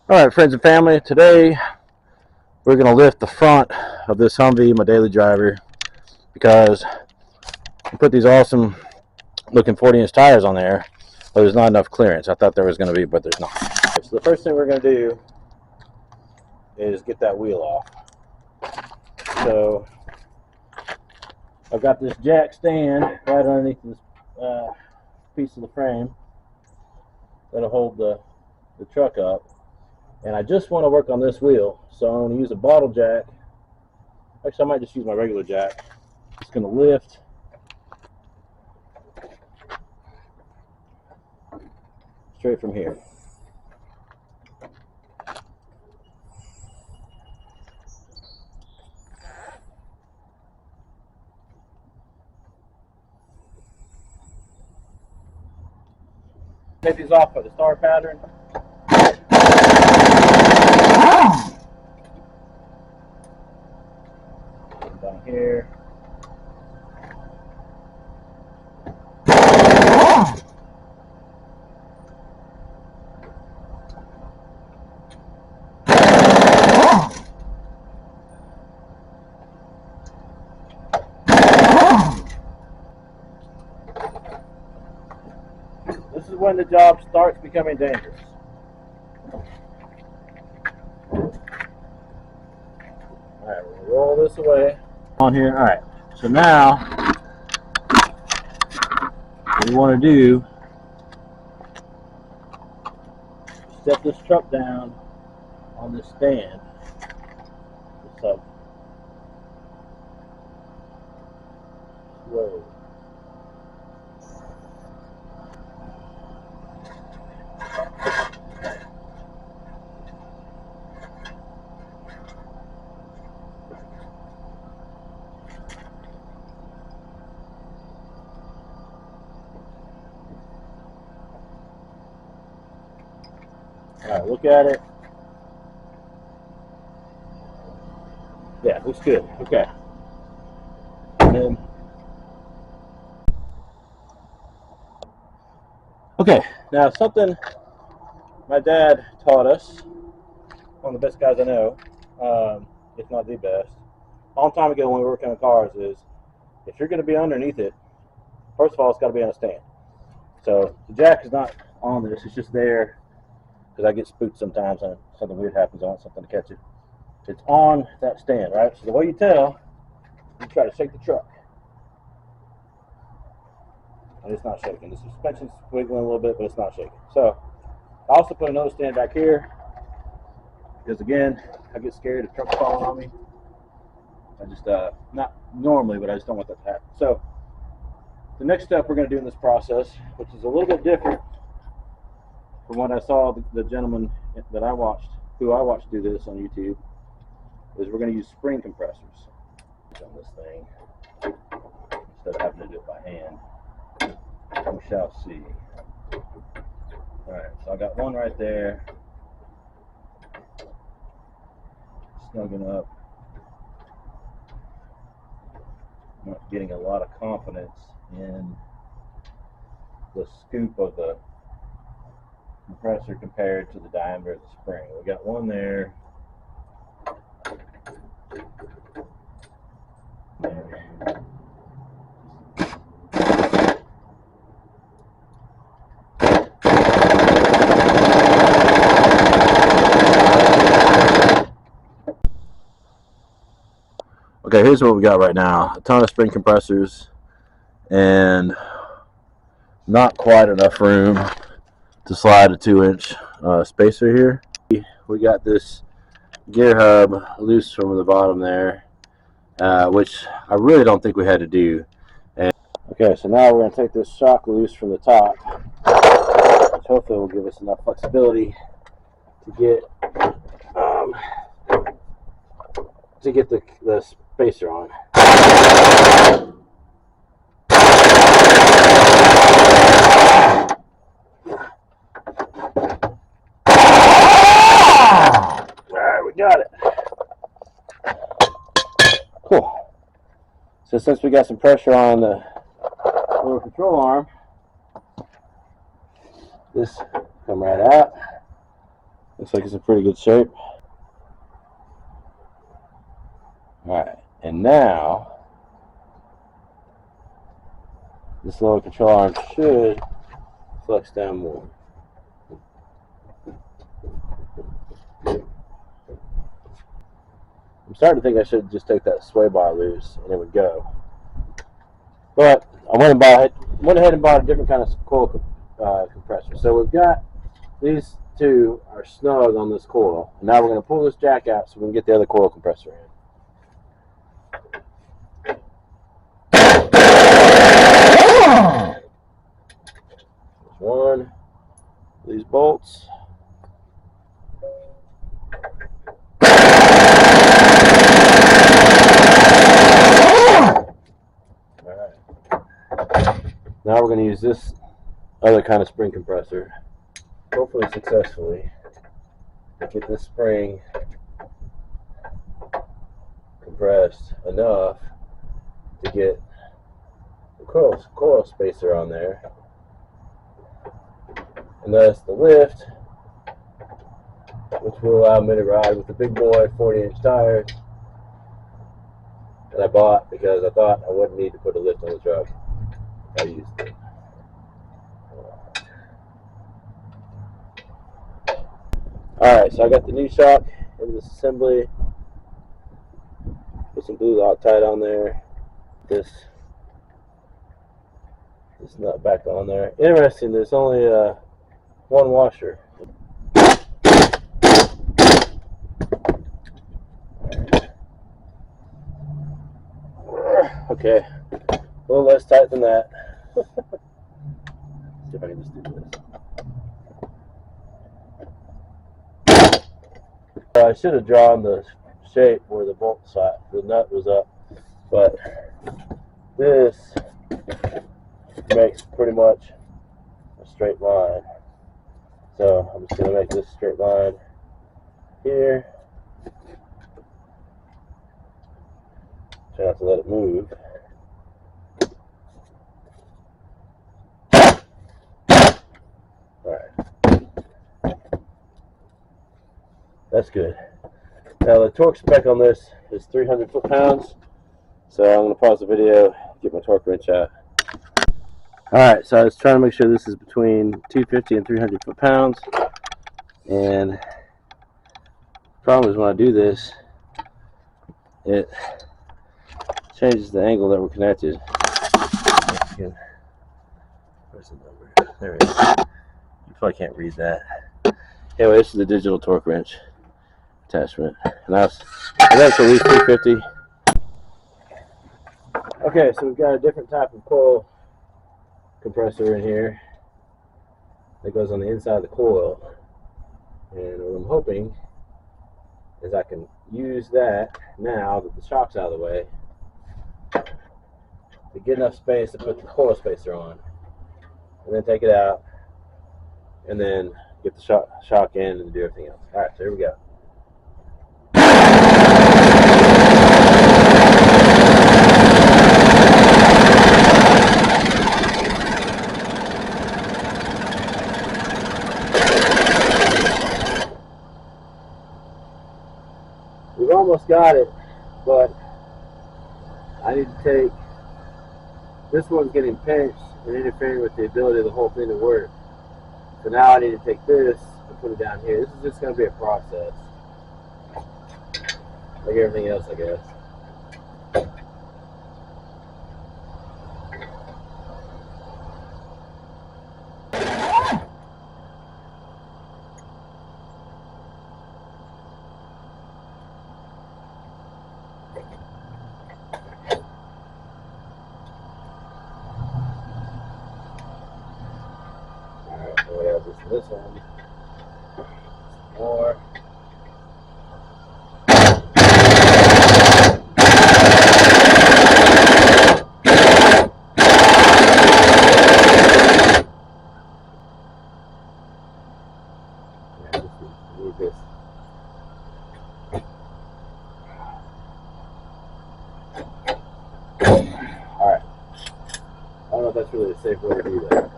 Alright, friends and family, today we're going to lift the front of this Humvee, my daily driver, because I put these awesome looking 40-inch tires on there, but there's not enough clearance. I thought there was going to be, but there's not. So the first thing we're going to do is get that wheel off. So I've got this jack stand right underneath this piece of the frame that'll hold the truck up. And I just want to work on this wheel, so I'm going to use a bottle jack. Actually, I might just use my regular jack. It's going to lift straight from here. Take these off by the star pattern. Down here. This is when the job starts becoming dangerous. Alright, we're going to roll this away on here. Alright, so now what we want to do is set this truck down on this stand. So, slow. Alright, look at it. Yeah, looks good. Okay. And then, okay, now something my dad taught us, one of the best guys I know, if not the best, a long time ago when we were working on cars, is if you're going to be underneath it, first of all, it's got to be on a stand. So the jack is not on this, it's just there because I get spooked sometimes and something weird happens. I want something to catch it. It's on that stand, right? So the way you tell, you try to shake the truck. And it's not shaking. The suspension's wiggling a little bit, but it's not shaking. So I also put another stand back here because, again, I get scared if trucks falling on me. I just, not normally, but I just don't want that to happen. So the next step we're going to do in this process, which is a little bit different from what I saw the gentleman that I watched, who I watched do this on YouTube, is we're going to use spring compressors on this thing instead of having to do it by hand. We shall see. Alright, so I got one right there, snugging up. I'm not getting a lot of confidence in the scoop of the compressor compared to the diameter of the spring. We got one there. Okay, here's what we got right now. A ton of spring compressors and not quite enough room to slide a 2-inch spacer here. We got this gear hub loose from the bottom there, which I really don't think we had to do. And okay, so now we're going to take this shock loose from the top, which hopefully will give us enough flexibility to get the spacer on. Alright, we got it. Cool. So since we got some pressure on the lower control arm, this come right out. Looks like it's in pretty good shape. Alright, and now this little control arm should flex down more. I'm starting to think I should just take that sway bar loose and it would go. But I went ahead and bought a different kind of coil compressor. So we've got these two are snug on this coil. And now we're going to pull this jack out so we can get the other coil compressor in. There's one of these bolts. Now we're going to use this other kind of spring compressor, hopefully successfully, to get this spring compressed enough to get the coil spacer on there, and thus the lift, which will allow me to ride with the big boy 40-inch tires that I bought because I thought I wouldn't need to put a lift on the truck. I used it. Alright, so I got the new shock in this assembly. Put some blue Loctite on there. This nut back on there. Interesting, there's only one washer. Okay, a little less tight than that. See if I can just do this. I should have drawn the shape where the the nut was up, but this makes pretty much a straight line. So I'm just going to make this straight line here. Try not to let it move. That's good. Now the torque spec on this is 300 foot-pounds. So I'm going to pause the video, get my torque wrench out. Alright, so I was trying to make sure this is between 250 and 300 foot-pounds. And the problem is when I do this, it changes the angle that we're connected. Where's the number? There it is. You probably can't read that. Anyway, this is the digital torque wrench attachment, and that's at least 250. Okay, so we've got a different type of coil compressor in here that goes on the inside of the coil, and what I'm hoping is I can use that now that the shock's out of the way to get enough space to put the coil spacer on, and then take it out, and then get the shock in and do everything else. Alright, so here we go. We've almost got it, but I need to take, this one's getting pinched and interfering with the ability of the whole thing to work. So now I need to take this and put it down here. This is just going to be a process, like everything else, I guess. This one more. Need this. Alright. I don't know if that's really a safe way to do that.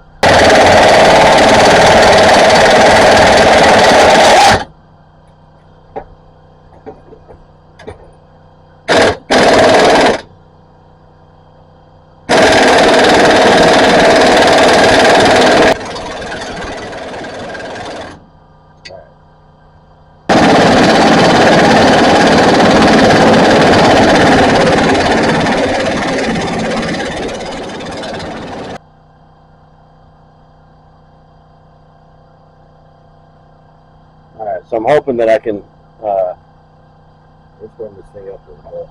Alright, so I'm hoping that I can let's run this thing up a little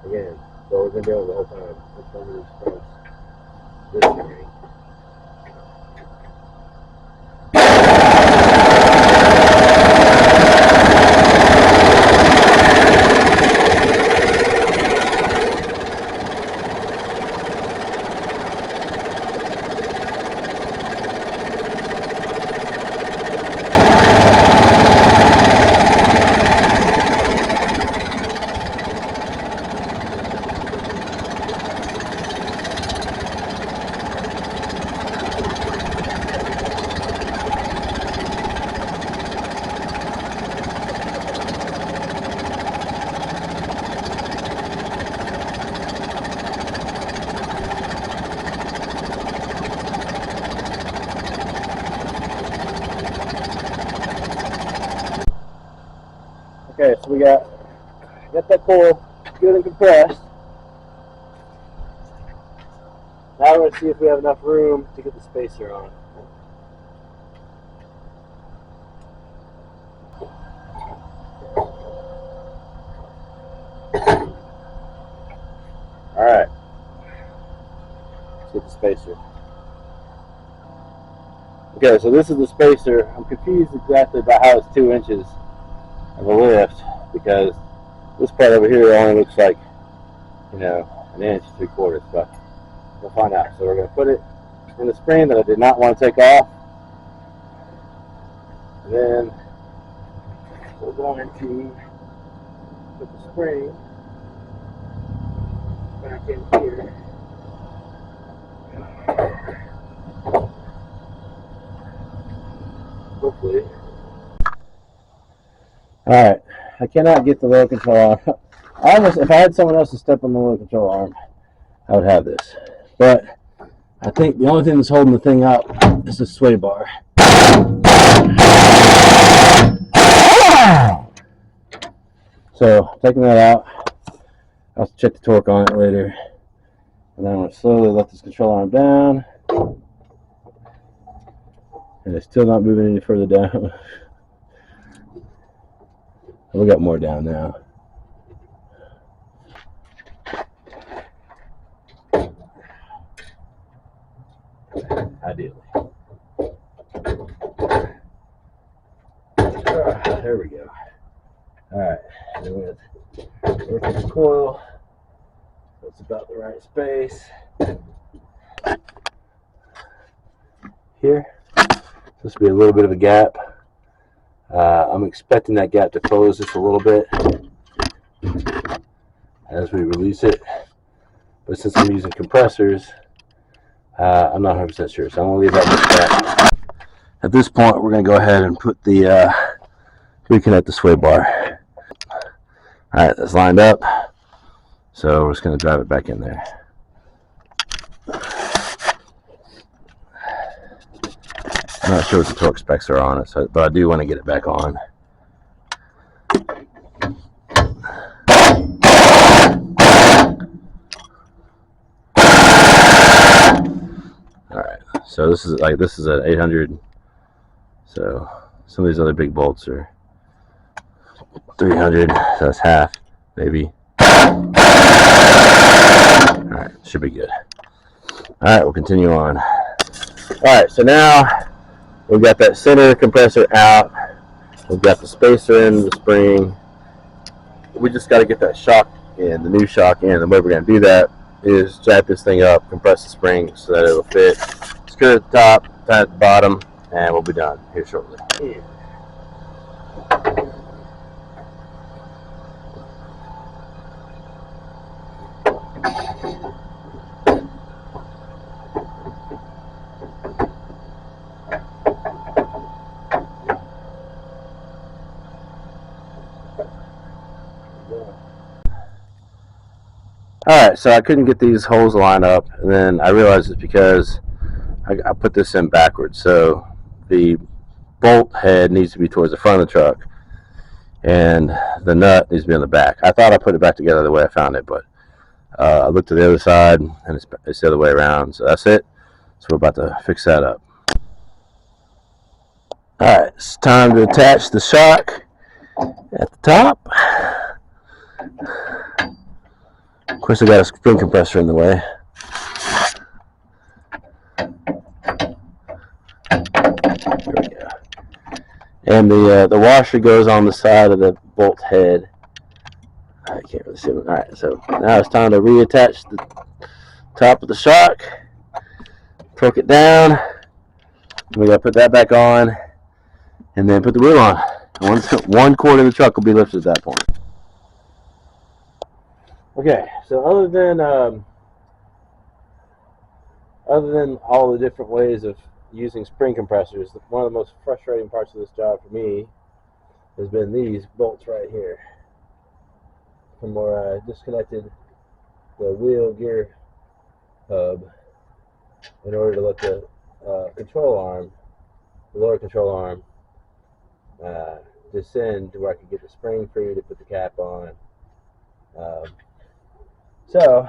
bit. Again, so we've been doing the whole time. Let's run these fronts this way. Okay, so we got that coil good and compressed. Now we're going to see if we have enough room to get the spacer on. Alright, let's get the spacer. Okay, so this is the spacer. I'm confused exactly about how it's 2 inches of a lift, because this part over here only looks like, you know, 1 inch 3/4, but we'll find out. So we're going to put it in the spring that I did not want to take off, and then we're going to put the spring back in here. Hopefully. Alright, I cannot get the low control arm. Almost, if I had someone else to step on the low control arm, I would have this. But I think the only thing that's holding the thing up is the sway bar. So, taking that out, I'll check the torque on it later. And then I'm going to slowly let this control arm down. And it's still not moving any further down. We got more down now. Ideally. There we go. Alright, then we're going to work with the coil. So it's about the right space. Here, this will be a little bit of a gap. I'm expecting that gap to close just a little bit as we release it. But since I'm using compressors, I'm not 100% sure. So I'm going to leave that like that. At this point, we're going to go ahead and put the reconnect the sway bar. Alright, that's lined up. So we're just going to drive it back in there. I'm not sure what the torque specs are on it, so, but I do want to get it back on. Alright, so this is an 800. So some of these other big bolts are 300, so that's half, maybe. Alright, should be good. Alright, we'll continue on. Alright, so now we've got that center compressor out. We've got the spacer in, the spring. We just got to get that shock in, the new shock in. The way we're going to do that is jack this thing up, compress the spring so that it'll fit. Screw at the top, tie at the bottom, and we'll be done here shortly. Alright, so I couldn't get these holes lined up, and then I realized it's because I put this in backwards. So the bolt head needs to be towards the front of the truck, and the nut needs to be on the back. I thought I put it back together the way I found it, but I looked to the other side, and it's the other way around. So that's it. So we're about to fix that up. Alright, it's time to attach the shock at the top. Of course, I got a spring compressor in the way. There we go. And the washer goes on the side of the bolt head. I can't really see it. Alright, so now it's time to reattach the top of the shock. Torque it down. We gotta put that back on, and then put the wheel on. One quarter of the truck will be lifted at that point. Okay, so other than all the different ways of using spring compressors, one of the most frustrating parts of this job for me has been these bolts right here, from where I disconnected the wheel gear hub in order to let the control arm, the lower control arm, descend to where I could get the spring free to put the cap on. So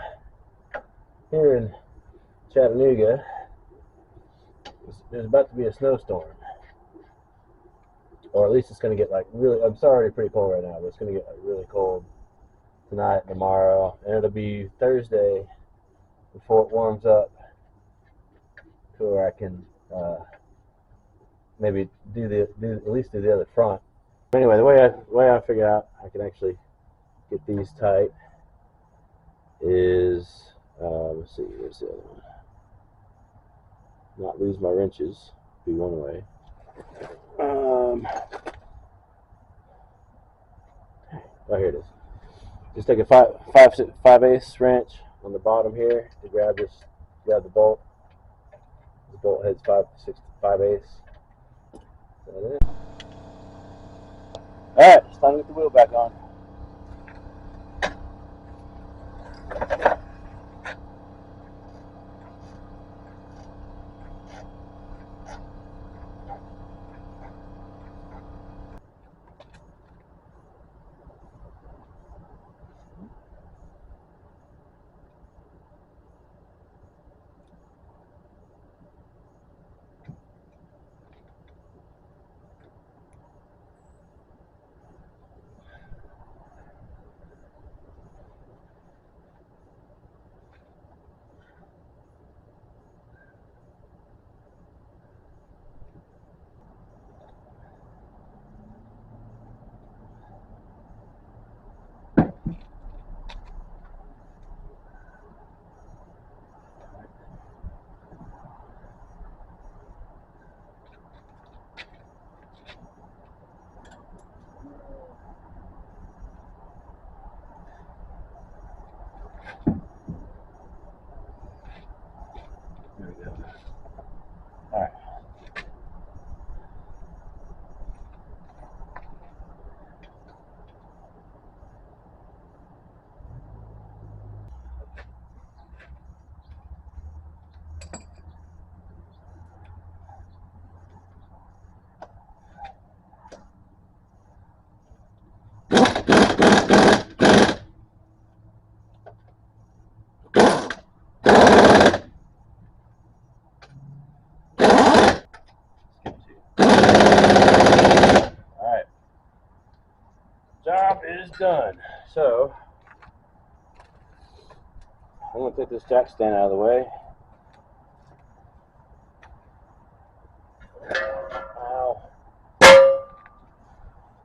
here in Chattanooga, there's about to be a snowstorm, or at least it's going to get like really, it's already pretty cold right now, but it's going to get like really cold tonight, tomorrow, and it'll be Thursday before it warms up to where I can maybe at least do the other front. Anyway, the way I figure out I can actually get these tight is let's see, where's the other one? Not lose my wrenches, be one way. Oh, here it is. Just take a 5/8 wrench on the bottom here to grab the bolt. The bolt head's 5/8. Alright, it's time to get the wheel back on. There we go. Alright. Job is done. So I'm going to take this jack stand out of the way. Ow.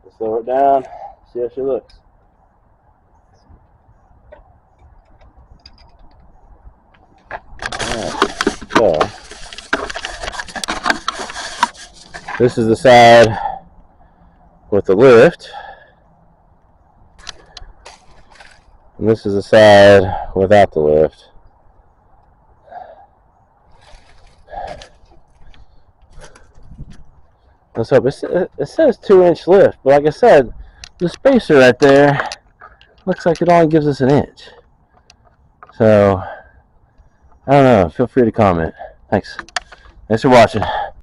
Let's lower it down, see how she looks. Alright, so this is the side with the lift, and this is the side without the lift. Let's hope. It says 2-inch lift, but like I said, the spacer right there looks like it only gives us 1 inch. So I don't know. Feel free to comment. Thanks for watching.